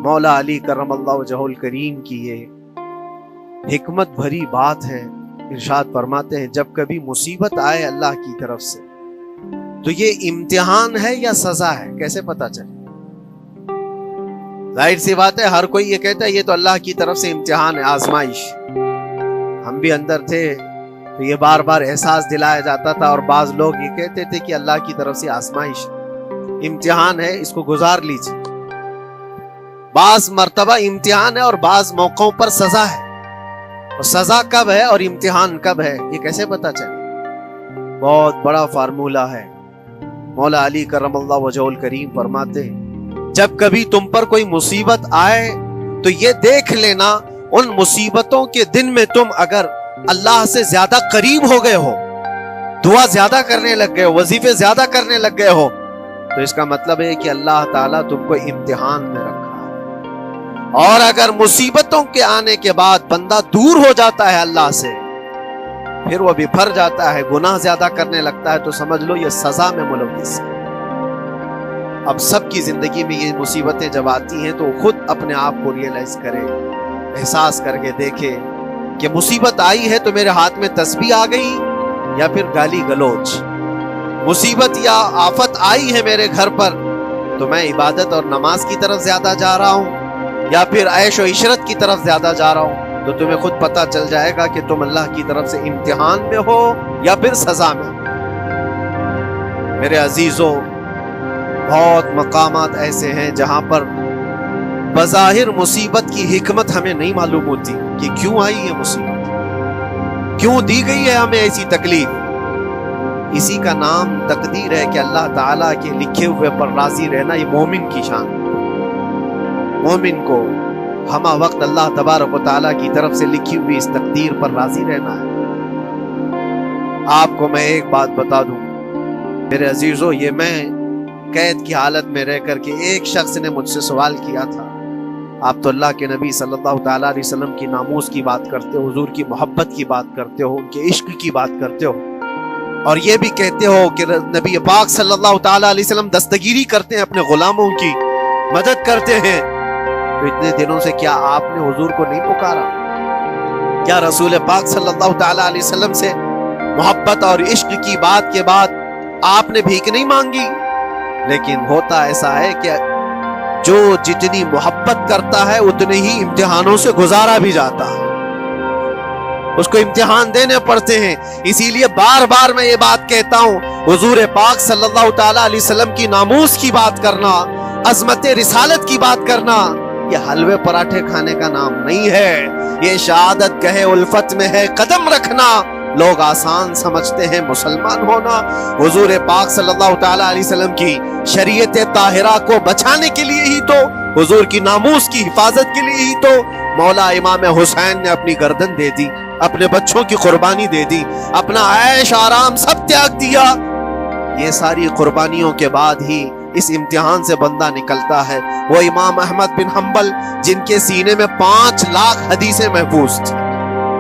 مولا علی کرم اللہ وجہہ الکریم کی یہ حکمت بھری بات ہے. ارشاد فرماتے ہیں جب کبھی مصیبت آئے اللہ کی طرف سے تو یہ امتحان ہے یا سزا ہے؟ کیسے پتا چلے؟ ظاہر سی بات ہے ہر کوئی یہ کہتا ہے یہ تو اللہ کی طرف سے امتحان ہے، آزمائش. ہم بھی اندر تھے تو یہ بار بار احساس دلایا جاتا تھا، اور بعض لوگ یہ کہتے تھے کہ اللہ کی طرف سے آزمائش امتحان ہے، اس کو گزار لیجیے. بعض مرتبہ امتحان ہے اور بعض موقعوں پر سزا ہے. اور سزا کب ہے اور امتحان کب ہے یہ کیسے پتا چلے؟ بہت بڑا فارمولہ ہے. مولا علی کرم اللہ وجہہ الکریم فرماتے ہیں جب کبھی تم پر کوئی مصیبت آئے تو یہ دیکھ لینا ان مصیبتوں کے دن میں تم اگر اللہ سے زیادہ قریب ہو گئے ہو، دعا زیادہ کرنے لگ گئے ہو، وظیفے زیادہ کرنے لگ گئے ہو، تو اس کا مطلب ہے کہ اللہ تعالیٰ تم کو امتحان میں رکھا ہے. اور اگر مصیبتوں کے آنے کے بعد بندہ دور ہو جاتا ہے اللہ سے، پھر وہ بفر جاتا ہے، گناہ زیادہ کرنے لگتا ہے، تو سمجھ لو یہ سزا میں ملوث ہے. اب سب کی زندگی میں یہ مصیبتیں جب آتی ہیں تو خود اپنے آپ کو ریئلائز کرے، احساس کر کے دیکھے کہ مصیبت آئی ہے تو میرے ہاتھ میں تسبیح آ گئی یا پھر گالی گلوچ. مصیبت یا آفت آئی ہے میرے گھر پر تو میں عبادت اور نماز کی طرف زیادہ جا رہا ہوں یا پھر عیش و عشرت کی طرف زیادہ جا رہا ہوں، تو تمہیں خود پتہ چل جائے گا کہ تم اللہ کی طرف سے امتحان میں ہو یا پھر سزا میں. میرے عزیزوں، بہت مقامات ایسے ہیں جہاں پر بظاہر مصیبت کی حکمت ہمیں نہیں معلوم ہوتی کہ کیوں آئی یہ مصیبت، کیوں دی گئی ہے ہمیں ایسی تکلیف. اسی کا نام تقدیر ہے کہ اللہ تعالیٰ کے لکھے ہوئے پر راضی رہنا یہ مومن کی شان ہے. مومن کو ہمہ وقت اللہ تبارک و تعالیٰ کی طرف سے لکھی ہوئی اس تقدیر پر راضی رہنا ہے. آپ کو میں ایک بات بتا دوں میرے عزیزوں، یہ میں قید کی حالت میں رہ کر کے ایک شخص نے مجھ سے سوال کیا تھا، آپ تو اللہ کے نبی صلی اللہ تعالیٰ علیہ وسلم کی ناموس کی بات کرتے ہو، حضور کی محبت کی بات کرتے ہو، ان کے عشق کی بات کرتے ہو، اور یہ بھی کہتے ہو کہ نبی پاک صلی اللہ تعالیٰ علیہ وسلم دستگیری کرتے ہیں، اپنے غلاموں کی مدد کرتے ہیں، تو اتنے دنوں سے کیا آپ نے حضور کو نہیں پکارا؟ کیا رسول پاک صلی اللہ تعالیٰ علیہ وسلم سے محبت اور عشق کی بات کے بعد آپ نے بھیک نہیں مانگی؟ لیکن ہوتا ایسا ہے کہ جو جتنی محبت کرتا ہے اتنے ہی امتحانوں سے گزارا بھی جاتا ہے، اس کو امتحان دینے پڑتے ہیں. اسی لیے بار بار میں یہ بات کہتا ہوں، حضور پاک صلی اللہ تعالیٰ علیہ وسلم کی ناموس کی بات کرنا، عظمت رسالت کی بات کرنا، یہ حلوے پراٹھے کھانے کا نام نہیں ہے. یہ شہادت گہے الفت میں ہے قدم رکھنا. لوگ آسان سمجھتے ہیں مسلمان ہونا. حضور پاک صلی اللہ تعالیٰ علیہ وسلم کی شریعت طاہرہ کو بچانے کے لیے ہی تو، حضور کی ناموس کی حفاظت کے لیے ہی تو مولا امام حسین نے اپنی گردن دے دی، اپنے بچوں کی قربانی دے دی، اپنا عیش آرام سب تیاگ دیا. یہ ساری قربانیوں کے بعد ہی اس امتحان سے بندہ نکلتا ہے. وہ امام احمد بن حنبل جن کے سینے میں 5 لاکھ حدیثیں محفوظ تھیں،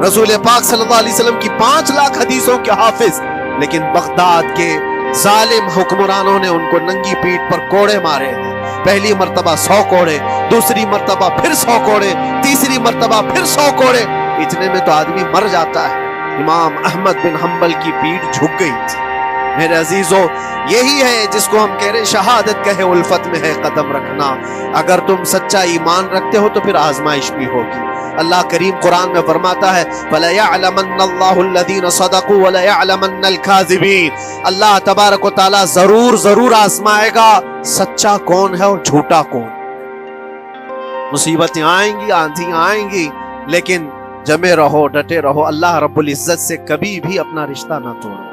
رسول پاک صلی اللہ علیہ وسلم کی 5 لاکھ حدیثوں کے حافظ، لیکن بغداد کے ظالم حکمرانوں نے ان کو ننگی پیٹھ پر کوڑے مارے ہیں. پہلی مرتبہ 100 کوڑے، دوسری مرتبہ پھر 100 کوڑے، تیسری مرتبہ پھر 100 کوڑے. اتنے میں تو آدمی مر جاتا ہے. امام احمد بن حنبل کی پیٹھ جھک گئی تھی. میرے عزیزوں، یہی ہے جس کو ہم کہہ رہے شہادت کہے الفت میں ہے قدم رکھنا. اگر تم سچا ایمان رکھتے ہو تو پھر آزمائش بھی ہوگی. اللہ کریم قرآن میں فرماتا ہے فَلَيَعْلَمَنَّ اللَّهُ الَّذِينَ صَدَقُوا وَلَيَعْلَمَنَّ الْكَاذِبِينَ. اللہ تبارک و تعالیٰ ضرور آزمائے گا سچا کون ہے اور جھوٹا کون. مصیبتیں آئیں گی، آندھیاں آئیں گی، لیکن جمے رہو، ڈٹے رہو. اللہ رب العزت سے کبھی بھی اپنا رشتہ نہ توڑو.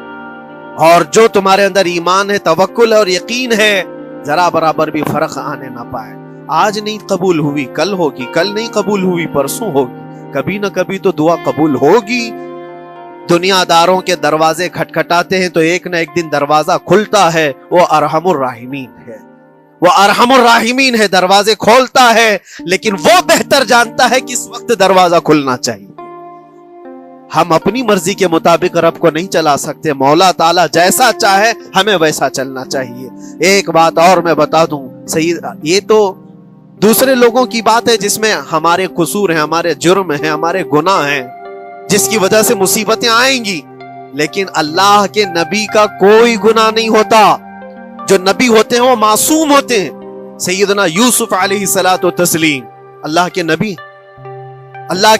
اور جو تمہارے اندر ایمان ہے، توکل اور یقین ہے، ذرا برابر بھی فرق آنے نہ پائے. آج نہیں قبول ہوئی کل ہوگی، کل نہیں قبول ہوئی پرسوں ہوگی، کبھی نہ کبھی تو دعا قبول ہوگی. دنیا داروں کے دروازے کھٹکھٹاتے ہیں تو ایک نہ ایک دن دروازہ کھلتا ہے. وہ ارحم الراحمین ہے، وہ ارحم الراحمین ہے، دروازے کھولتا ہے، لیکن وہ بہتر جانتا ہے کس وقت دروازہ کھلنا چاہیے. ہم اپنی مرضی کے مطابق رب کو نہیں چلا سکتے. مولا تعالیٰ جیسا چاہے ہمیں ویسا چلنا چاہیے. ایک بات اور میں بتا دوں، یہ تو دوسرے لوگوں کی بات ہے جس میں ہمارے قصور ہیں, ہمارے جرم ہیں, ہمارے گناہ ہیں, جس کی وجہ سے مصیبتیں آئیں گی. لیکن اللہ کے نبی کا کوئی گناہ نہیں ہوتا. جو نبی ہوتے ہیں وہ معصوم ہوتے ہیں. سیدنا یوسف علیہ الصلوۃ والتسلیم اللہ کے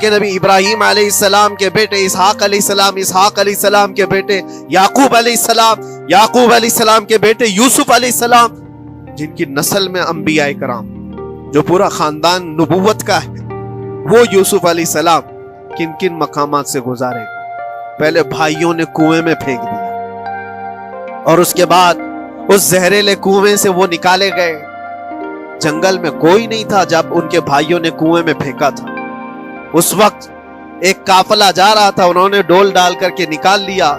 نبی ابراہیم علیہ السلام کے بیٹے اسحاق علیہ السلام, اسحاق علیہ السلام کے بیٹے یعقوب علیہ السلام, یعقوب علیہ السلام کے بیٹے یوسف علیہ السلام, جن کی نسل میں انبیاء کرام جو پورا خاندان نبوت کا ہے, وہ یوسف علیہ السلام کن کن مقامات سے گزارے. پہلے بھائیوں نے کنویں میں پھینک دیا, اور اس کے بعد اس زہریلے کنویں سے وہ نکالے گئے. جنگل میں کوئی نہیں تھا جب ان کے بھائیوں نے کنویں میں پھینکا تھا. اس وقت ایک قافلہ جا رہا تھا, انہوں نے ڈول ڈال کر کے نکال لیا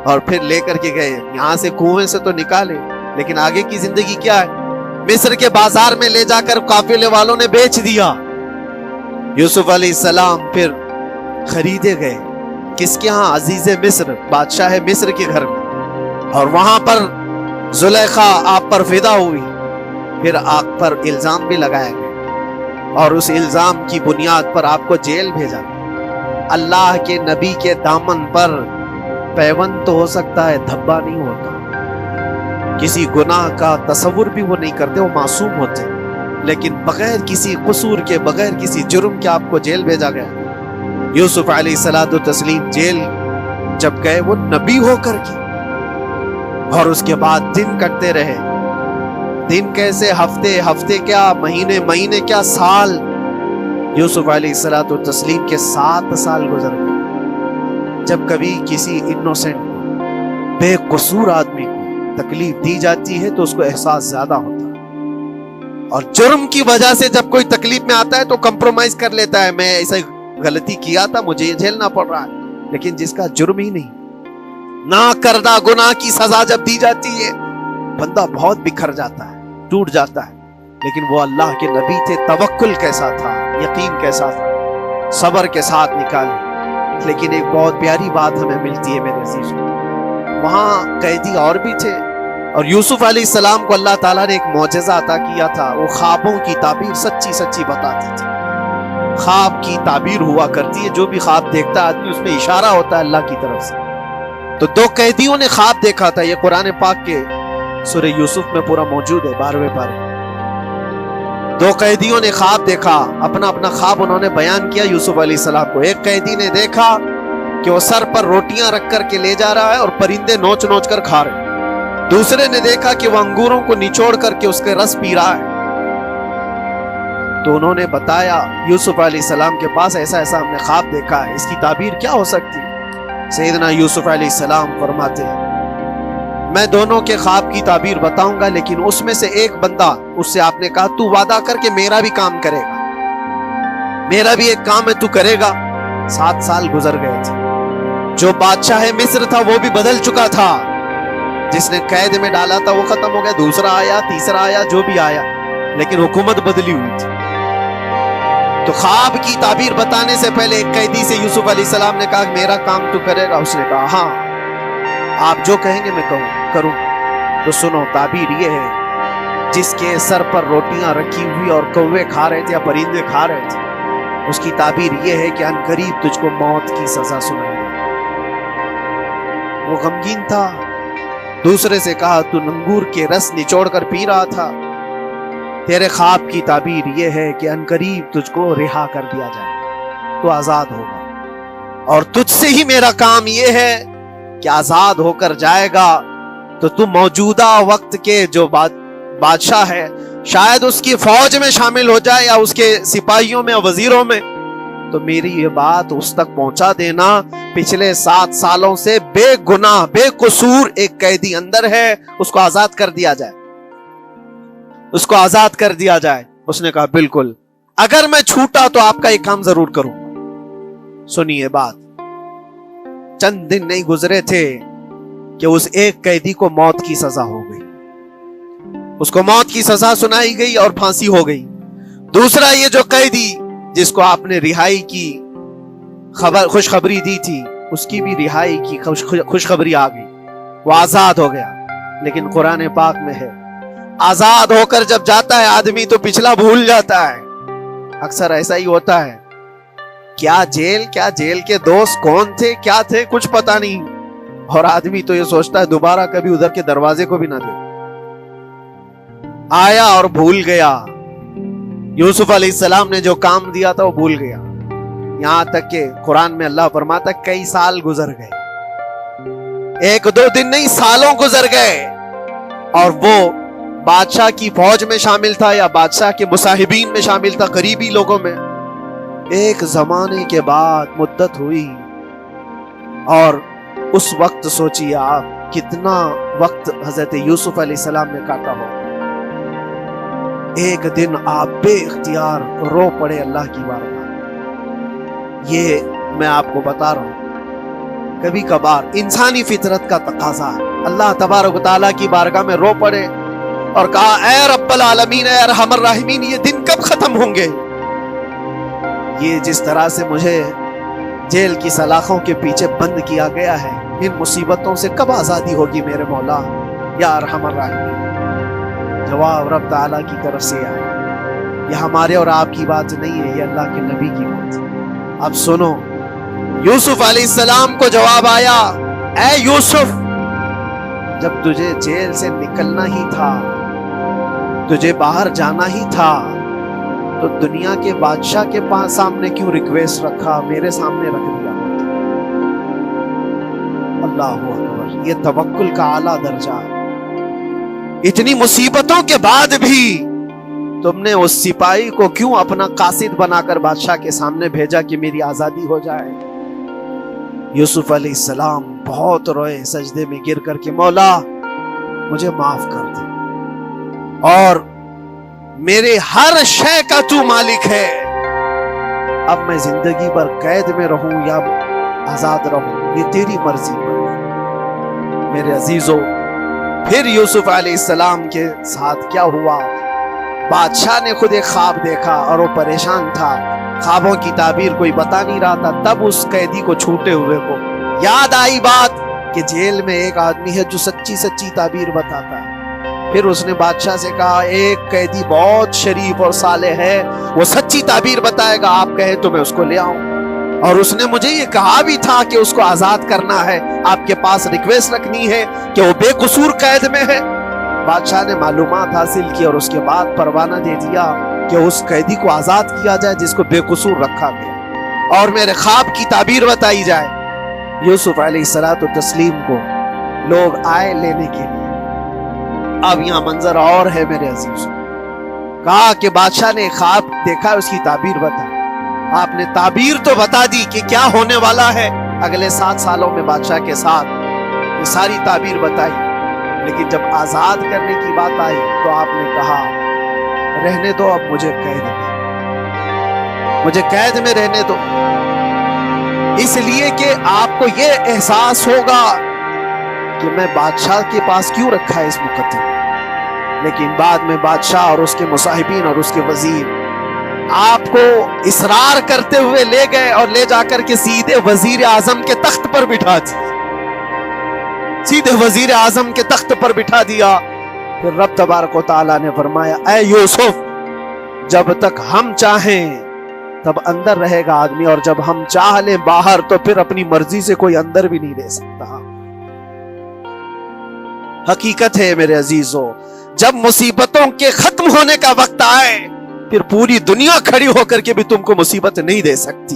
اور پھر لے کر کے گئے. یہاں سے کنویں سے تو نکالے, لیکن آگے کی زندگی کیا ہے؟ مصر کے بازار میں لے جا کر قافلے والوں نے بیچ دیا. یوسف علیہ السلام پھر خریدے گئے. کس کے ہاں؟ عزیز مصر, بادشاہ مصر کے گھر میں, اور وہاں پر زلیخا آپ پر فدا ہوئی. پھر آپ پر الزام بھی لگایا گیا, اور اس الزام کی بنیاد پر آپ کو جیل بھیجا گیا. اللہ کے نبی کے دامن پر پیوند تو ہو سکتا ہے, دھبا نہیں ہوتا. کسی گناہ کا تصور بھی وہ نہیں کرتے, وہ معصوم ہوتے, لیکن بغیر کسی قصور کے, بغیر کسی جرم کے آپ کو جیل بھیجا گیا. یوسف علیہ الصلوۃ والتسلیم جیل جب گئے وہ نبی ہو کر کے, اور اس کے بعد دن کٹتے رہے. دن کیسے, ہفتے, ہفتے کیا, مہینے, مہینے کیا, سال. یوسف علیہ الصلوۃ والتسلیم کے 7 سال گزر گئے. جب کبھی کسی انوسنٹ بے قصور آدمی کو تکلیف دی جاتی ہے تو اس کو احساس زیادہ ہوتا ہے, اور جرم کی وجہ سے جب کوئی تکلیف میں آتا ہے تو کمپرومائز کر لیتا ہے, میں ایسا غلطی کیا تھا, مجھے یہ جھیلنا پڑ رہا ہے. لیکن جس کا جرم ہی نہیں, نہ کردہ گناہ کی سزا جب دی جاتی ہے, بندہ بہت بکھر جاتا ہے, ٹوٹ جاتا ہے. لیکن وہ اللہ کے نبی تھے, توکل کیسا تھا, یقین کیسا تھا, صبر کے ساتھ نکالے. لیکن ایک بہت پیاری بات ہمیں ملتی ہے میرے عزیزوں, وہاں قیدی اور بھی تھے, اور یوسف علیہ السلام کو اللہ تعالیٰ نے ایک معجزہ عطا کیا تھا. وہ خوابوں کی تعبیر سچی سچی بتاتے تھے. خواب کی تعبیر ہوا کرتی ہے, جو بھی خواب دیکھتا ہے آدمی اس میں اشارہ ہوتا ہے اللہ کی طرف سے. تو 2 قیدیوں نے خواب دیکھا تھا, یہ قرآن پاک کے سورہ یوسف میں پورا موجود ہے 12ویں پارے. 2 قیدیوں نے خواب دیکھا, اپنا اپنا خواب انہوں نے بیان کیا یوسف علیہ السلام کو. ایک قیدی نے دیکھا کہ وہ سر پر روٹیاں رکھ کر کے لے جا رہا ہے اور پرندے نوچ نوچ کر کھا رہے. دوسرے نے دیکھا کہ وہ انگوروں کو نچوڑ کر کے اس کے رس پی رہا ہے. تو انہوں نے بتایا یوسف علیہ السلام کے پاس, ایسا ایسا ہم نے خواب دیکھا ہے, اس کی تعبیر کیا ہو سکتی ہے؟ سیدنا یوسف علیہ السلام فرماتے ہیں, میں دونوں کے خواب کی تعبیر بتاؤں گا, لیکن اس میں سے ایک بندہ, اس سے آپ نے کہا تو وعدہ کر کے میرا بھی کام کرے گا, میرا بھی ایک کام ہے تو کرے گا. 7 سال گزر گئے تھے. جو بادشاہ مصر تھا وہ بھی بدل چکا تھا, جس نے قید میں ڈالا تھا وہ ختم ہو گیا, دوسرا آیا, تیسرا آیا, جو بھی آیا, لیکن حکومت بدلی ہوئی تھی. تو خواب کی تعبیر بتانے سے پہلے ایک قیدی سے یوسف علیہ السلام نے کہا میرا کام تو کرے گا. اس نے کہا ہاں, آپ جو کہیں گے میں کروں. تو سنو, تعبیر یہ ہے, جس کے سر پر روٹیاں رکھی ہوئی اور کوے کھا رہے تھے یا پرندے کھا رہے تھے, اس کی تعبیر یہ ہے کہ ان قریب تجھ کو موت کی سزا سنائے گا. وہ غمگین تھا. دوسرے سے کہا تو انگور کے رس نچوڑ کر پی رہا تھا, تیرے خواب کی تعبیر یہ ہے کہ ان قریب تجھ کو رہا کر دیا جائے, تو آزاد ہوگا, اور تجھ سے ہی میرا کام یہ ہے کہ آزاد ہو کر جائے گا تو تو موجودہ وقت کے جو بادشاہ ہے شاید اس کی فوج میں شامل ہو جائے یا اس کے سپاہیوں میں یا وزیروں میں, تو میری یہ بات اس تک پہنچا دینا, پچھلے 7 سالوں سے بے گناہ بے قصور ایک قیدی اندر ہے, اس کو آزاد کر دیا جائے, اس کو آزاد کر دیا جائے. اس نے کہا بالکل, اگر میں چھوٹا تو آپ کا ایک کام ضرور کروں. سنیے بات, چند دن نہیں گزرے تھے کہ اس ایک قیدی کو موت کی سزا ہو گئی. اس کو موت کی سزا سنائی گئی اور پھانسی ہو گئی. دوسرا یہ جو قیدی جس کو آپ نے رہائی کی خوشخبری دی تھی, اس کی بھی رہائی کی خوشخبری آ گئی, وہ آزاد ہو گیا. لیکن قرآن پاک میں ہے, آزاد ہو کر جب جاتا ہے آدمی تو پچھلا بھول جاتا ہے. اکثر ایسا ہی ہوتا ہے، کیا جیل کے دوست کون تھے کیا تھے کچھ پتا نہیں، اور آدمی تو یہ سوچتا ہے دوبارہ کبھی ادھر کے دروازے کو بھی نہ دے. آیا اور بھول گیا. یوسف علیہ السلام نے جو کام دیا تھا وہ بھول گیا. یہاں تک کہ قرآن میں اللہ فرماتا کئی سال گزر گئے، 1-2 دن نہیں، سالوں گزر گئے، اور وہ بادشاہ کی فوج میں شامل تھا یا بادشاہ کے مصاحبین میں شامل تھا، قریبی لوگوں میں. ایک زمانے کے بعد مدت ہوئی، اور اس وقت سوچیے آپ کتنا وقت حضرت یوسف علیہ السلام نے کاٹا ہو. ایک دن آپ بے اختیار رو پڑے اللہ کی بارگاہ. یہ میں آپ کو بتا رہا ہوں، کبھی کبھار انسانی فطرت کا تقاضا ہے. اللہ تبارک و تعالیٰ کی بارگاہ میں رو پڑے اور کہا اے رب العالمین، اے ارحم الراحمین، یہ دن کب ختم ہوں گے؟ یہ جس طرح سے مجھے جیل کی سلاخوں کے پیچھے بند کیا گیا ہے، ان مصیبتوں سے کب آزادی ہوگی میرے مولا یا ارحم الراحمین؟ جواب رب تعالیٰ کی طرف سے آیا. یہ ہمارے اور آپ کی بات نہیں ہے، یہ اللہ کے نبی کی بات ہے. اب سنو، یوسف علیہ السلام کو جواب آیا، اے یوسف، جب تجھے جیل سے نکلنا ہی تھا، تجھے باہر جانا ہی تھا، تو دنیا کے بادشاہ کے پاس سامنے کیوں ریکویسٹ رکھا، میرے سامنے رکھ دیا. اللہ اکبر، یہ توکل کا اعلیٰ درجہ. اتنی مصیبتوں کے بعد بھی تم نے اس سپاہی کو کیوں اپنا قاصد بنا کر بادشاہ کے سامنے بھیجا کہ میری آزادی ہو جائے؟ یوسف علیہ السلام بہت روئے، سجدے میں گر کر کے مولا مجھے معاف کر دے، اور میرے ہر شے کا تو مالک ہے. اب میں زندگی بھر قید میں رہوں یا آزاد رہوں، یہ تیری مرضی ہے. میرے عزیزو، پھر یوسف علیہ السلام کے ساتھ کیا ہوا؟ بادشاہ نے خود ایک خواب دیکھا اور وہ پریشان تھا، خوابوں کی تعبیر کوئی بتا نہیں رہا تھا. تب اس قیدی کو چھوٹے ہوئے کو یاد آئی بات کہ جیل میں ایک آدمی ہے جو سچی سچی تعبیر بتاتا ہے. پھر اس نے بادشاہ سے کہا ایک قیدی بہت شریف اور صالح ہے، وہ سچی تعبیر بتائے گا، آپ کہیں تو میں اس کو لے آؤں. اور اس نے مجھے یہ کہا بھی تھا کہ اس کو آزاد کرنا ہے، آپ کے پاس ریکویسٹ رکھنی ہے کہ وہ بے قصور قید میں ہے. بادشاہ نے معلومات حاصل کی اور اس کے بعد پروانہ دے دیا کہ اس قیدی کو آزاد کیا جائے جس کو بے قصور رکھا گیا، اور میرے خواب کی تعبیر بتائی جائے. یوسف علیہ الصلوۃ والتسلیم کو لوگ آئے لینے کے لیے. اب یہاں منظر اور ہے میرے عزیزوں. کہا کہ بادشاہ نے خواب دیکھا، اس کی تعبیر بتائی. آپ نے تعبیر تو بتا دی کہ کیا ہونے والا ہے اگلے 7 سالوں میں بادشاہ کے ساتھ، یہ ساری تعبیر بتائی. لیکن جب آزاد کرنے کی بات آئی تو آپ نے کہا رہنے دو، اب مجھے قید میں، مجھے قید میں رہنے دو، اس لیے کہ آپ کو یہ احساس ہوگا کہ میں بادشاہ کے پاس کیوں رکھا ہے اس مقدمے. لیکن بعد میں بادشاہ اور اس کے مصاحبین اور اس کے وزیر آپ کو اصرار کرتے ہوئے لے گئے اور لے جا کر کے سیدھے وزیر اعظم کے تخت پر بٹھا دیا، سیدھے وزیر اعظم کے تخت پر بٹھا دیا. پھر رب تبارک و تعالیٰ نے فرمایا اے یوسف، جب تک ہم چاہیں تب اندر رہے گا آدمی، اور جب ہم چاہ لیں باہر تو پھر اپنی مرضی سے کوئی اندر بھی نہیں رہ سکتا. حقیقت ہے میرے عزیزو، جب مصیبتوں کے ختم ہونے کا وقت آئے پھر پوری دنیا کھڑی ہو کر کے بھی تم کو مصیبت نہیں دے سکتی،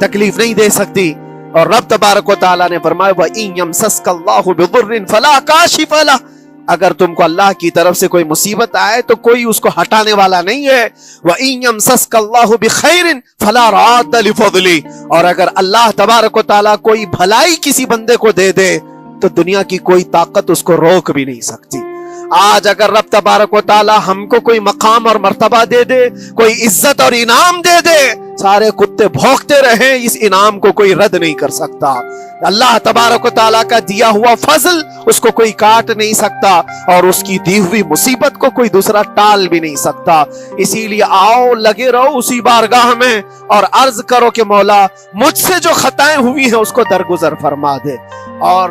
تکلیف نہیں دے سکتی. اور رب تبارک و تعالیٰ نے فرمایا وَإِن يَمْسَسْكَ اللَّهُ بِضُرٍّ فَلَا كَاشِفَ لَهُ، اگر تم کو اللہ کی طرف سے کوئی مصیبت آئے تو کوئی اس کو ہٹانے والا نہیں ہے. وَإِن يَمْسَسْكَ اللَّهُ بِخَيْرٍ فَلَا رَادَّ لِفَضْلِهِ، اور اگر اللہ تبارک و تعالیٰ کوئی بھلائی کسی بندے کو دے دے تو دنیا کی کوئی طاقت اس کو روک بھی نہیں سکتی. آج اگر رب تبارک و تعالیٰ ہم کو کوئی مقام اور مرتبہ دے دے، کوئی عزت اور انعام دے دے، سارے کتے بھونکتے رہیں، اس انعام کو کوئی رد نہیں کر سکتا. اللہ تبارک و تعالیٰ کا دیا ہوا فضل اس کو کوئی کاٹ نہیں سکتا، اور اس کی دی ہوئی مصیبت کو کوئی دوسرا ٹال بھی نہیں سکتا. اسی لیے آؤ لگے رہو اسی بارگاہ میں اور عرض کرو کہ مولا مجھ سے جو خطائیں ہوئی ہیں اس کو درگزر فرما دے. اور